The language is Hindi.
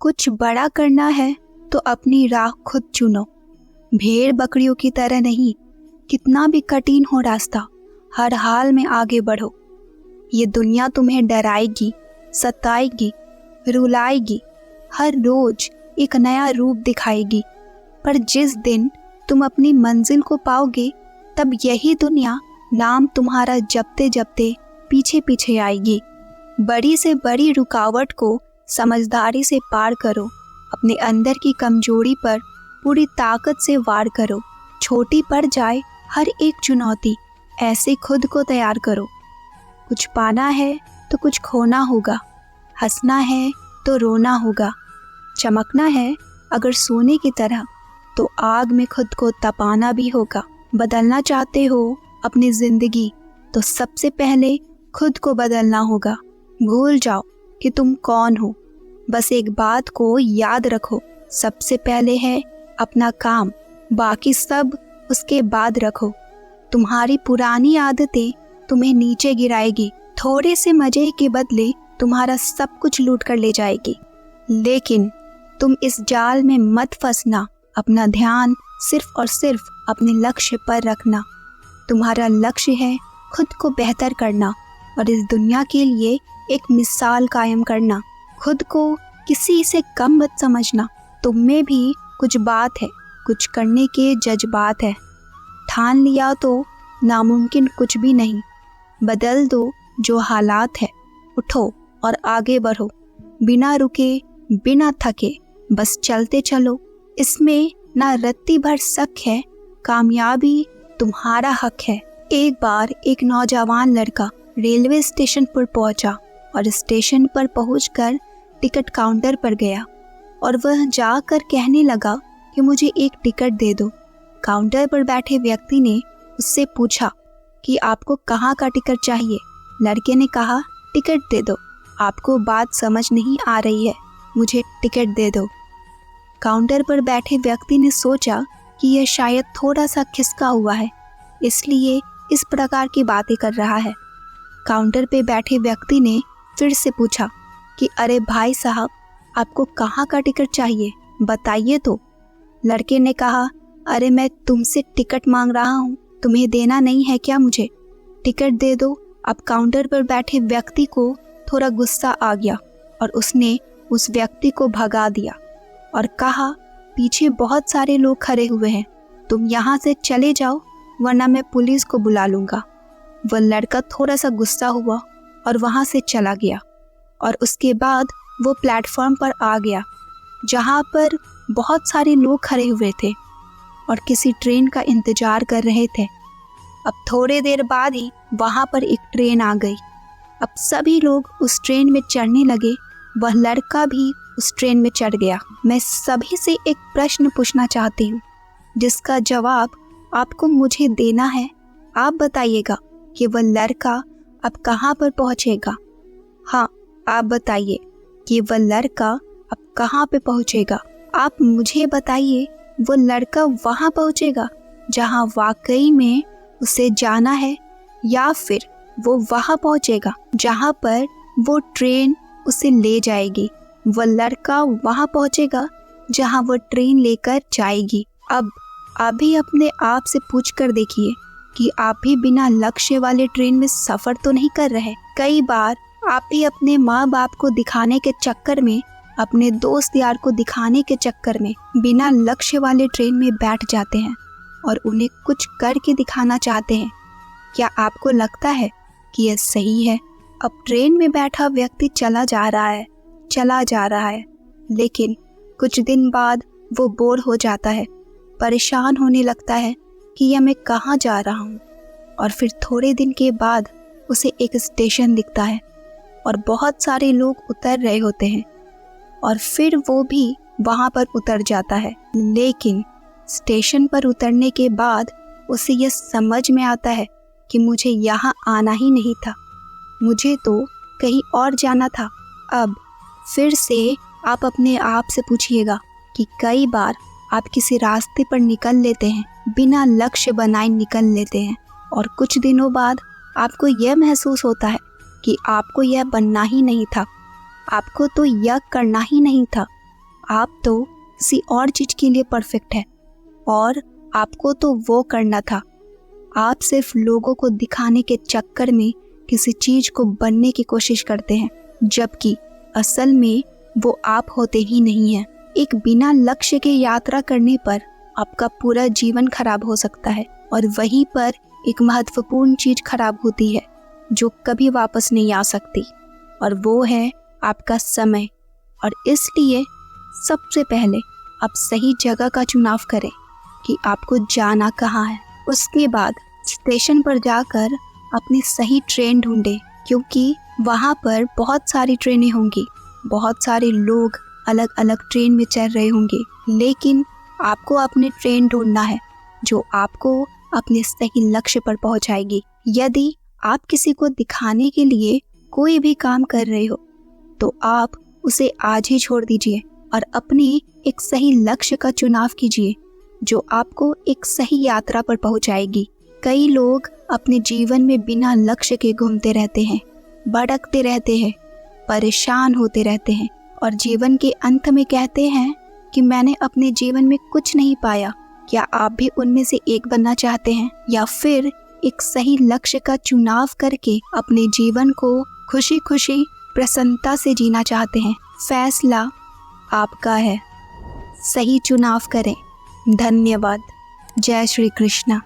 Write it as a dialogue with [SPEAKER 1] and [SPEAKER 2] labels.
[SPEAKER 1] कुछ बड़ा करना है तो अपनी राह खुद चुनो, भेड़ बकरियों की तरह नहीं। कितना भी कठिन हो रास्ता, हर हाल में आगे बढ़ो। ये दुनिया तुम्हें डराएगी, सताएगी, रुलाएगी, हर रोज एक नया रूप दिखाएगी। पर जिस दिन तुम अपनी मंजिल को पाओगे, तब यही दुनिया नाम तुम्हारा जपते जपते पीछे पीछे आएगी। बड़ी से बड़ी रुकावट को समझदारी से पार करो। अपने अंदर की कमजोरी पर पूरी ताकत से वार करो। छोटी पड़ जाए हर एक चुनौती, ऐसे खुद को तैयार करो। कुछ पाना है तो कुछ खोना होगा, हंसना है तो रोना होगा, चमकना है अगर सोने की तरह तो आग में खुद को तपाना भी होगा। बदलना चाहते हो अपनी जिंदगी तो सबसे पहले खुद को बदलना होगा। भूल जाओ कि तुम कौन हो, बस एक बात को याद रखो, सबसे पहले है अपना काम, बाकी सब उसके बाद रखो। तुम्हारी पुरानी आदतें तुम्हें नीचे गिराएगी, थोड़े से मजे के बदले तुम्हारा सब कुछ लूट कर ले जाएगी। लेकिन तुम इस जाल में मत फंसना, अपना ध्यान सिर्फ और सिर्फ अपने लक्ष्य पर रखना। तुम्हारा लक्ष्य है खुद को बेहतर करना और इस दुनिया के लिए एक मिसाल कायम करना। खुद को किसी से कम मत समझना, तुम में भी कुछ बात है, कुछ करने के जज्बात है। ठान लिया तो नामुमकिन कुछ भी नहीं। बदल दो जो हालात है, उठो और आगे बढ़ो, बिना रुके बिना थके बस चलते चलो। इसमें ना रत्ती भर शक है, कामयाबी तुम्हारा हक है। एक बार एक नौजवान लड़का रेलवे स्टेशन पर पहुंचा और स्टेशन पर पहुंचकर टिकट काउंटर पर गया और वह जाकर कहने लगा कि मुझे एक टिकट दे दो। काउंटर पर बैठे व्यक्ति ने उससे पूछा कि आपको कहाँ का टिकट चाहिए। लड़के ने कहा, टिकट दे दो। आपको बात समझ नहीं आ रही है, मुझे टिकट दे दो। काउंटर पर बैठे व्यक्ति ने सोचा कि यह शायद थोड़ा सा खिसका हुआ है, इसलिए इस प्रकार की बातें कर रहा है। काउंटर पे बैठे व्यक्ति ने फिर से पूछा कि अरे भाई साहब, आपको कहाँ का टिकट चाहिए, बताइए तो। लड़के ने कहा, अरे मैं तुमसे टिकट मांग रहा हूँ, तुम्हें देना नहीं है क्या मुझे? टिकट दे दो। अब काउंटर पर बैठे व्यक्ति को थोड़ा गुस्सा आ गया और उसने उस व्यक्ति को भगा दिया और कहा, पीछे बहुत सारे लोग खड़े हुए हैं, तुम यहाँ से चले जाओ वरना मैं पुलिस को बुला लूँगा। वह लड़का थोड़ा सा गुस्सा हुआ और वहाँ से चला गया और उसके बाद वो प्लेटफॉर्म पर आ गया जहाँ पर बहुत सारे लोग खड़े हुए थे और किसी ट्रेन का इंतज़ार कर रहे थे। अब थोड़े देर बाद ही वहाँ पर एक ट्रेन आ गई। अब सभी लोग उस ट्रेन में चढ़ने लगे, वह लड़का भी उस ट्रेन में चढ़ गया। मैं सभी से एक प्रश्न पूछना चाहती हूँ जिसका जवाब आपको मुझे देना है। आप बताइएगा कि वह लड़का अब कहाँ पर पहुँचेगा। हाँ, आप बताइए कि वह लड़का अब कहाँ पे पहुँचेगा। आप मुझे बताइए, वो लड़का वहाँ पहुँचेगा जहाँ वाकई में उसे जाना है, या फिर वो वहाँ पहुँचेगा जहाँ पर वो ट्रेन उसे ले जाएगी। वो लड़का वहाँ पहुँचेगा जहाँ वो ट्रेन लेकर जाएगी। अब आप भी अपने आप से पूछ कर देखिए कि आप भी बिना लक्ष्य वाले ट्रेन में सफ़र तो नहीं कर रहे। कई बार आप भी अपने माँ बाप को दिखाने के चक्कर में, अपने दोस्त यार को दिखाने के चक्कर में बिना लक्ष्य वाले ट्रेन में बैठ जाते हैं और उन्हें कुछ करके दिखाना चाहते हैं। क्या आपको लगता है कि यह सही है? अब ट्रेन में बैठा व्यक्ति चला जा रहा है, लेकिन कुछ दिन बाद वो बोर हो जाता है, परेशान होने लगता है कि यह मैं कहाँ जा रहा हूँ। और फिर थोड़े दिन के बाद उसे एक स्टेशन दिखता है और बहुत सारे लोग उतर रहे होते हैं और फिर वो भी वहाँ पर उतर जाता है। लेकिन स्टेशन पर उतरने के बाद उसे यह समझ में आता है कि मुझे यहाँ आना ही नहीं था, मुझे तो कहीं और जाना था। अब फिर से आप अपने आप से पूछिएगा कि कई बार आप किसी रास्ते पर निकल लेते हैं, बिना लक्ष्य बनाए निकल लेते हैं और कुछ दिनों बाद आपको यह महसूस होता है कि आपको यह बनना ही नहीं था, आपको तो यह करना ही नहीं था। आप तो किसी और चीज के लिए परफेक्ट है और आपको तो वो करना था। आप सिर्फ लोगों को दिखाने के चक्कर में किसी चीज को बनने की कोशिश करते हैं, जबकि असल में वो आप होते ही नहीं हैं। एक बिना लक्ष्य के यात्रा करने पर आपका पूरा जीवन खराब हो सकता है और वहीं पर एक महत्वपूर्ण चीज खराब होती है जो कभी वापस नहीं आ सकती, और वो है आपका समय। और इसलिए सबसे पहले आप सही जगह का चुनाव करें कि आपको जाना कहाँ है। उसके बाद स्टेशन पर जाकर अपनी सही ट्रेन ढूंढें, क्योंकि वहाँ पर बहुत सारी ट्रेनें होंगी, बहुत सारे लोग अलग अलग ट्रेन में चल रहे होंगे, लेकिन आपको अपनी ट्रेन ढूंढना है जो आपको अपने सही लक्ष्य पर पहुँचाएगी। यदि आप किसी को दिखाने के लिए कोई भी काम कर रहे हो तो आप उसे आज ही छोड़ दीजिए और अपने एक सही लक्ष्य का चुनाव कीजिए जो आपको एक सही यात्रा पर पहुंचाएगी। कई लोग अपने जीवन में बिना लक्ष्य के घूमते रहते हैं, भटकते रहते हैं, परेशान होते रहते हैं और जीवन के अंत में कहते हैं कि मैंने अपने जीवन में कुछ नहीं पाया। क्या आप भी उनमें से एक बनना चाहते हैं, या फिर एक सही लक्ष्य का चुनाव करके अपने जीवन को खुशी खुशी प्रसन्नता से जीना चाहते हैं? फैसला आपका है, सही चुनाव करें। धन्यवाद। जय श्री कृष्णा।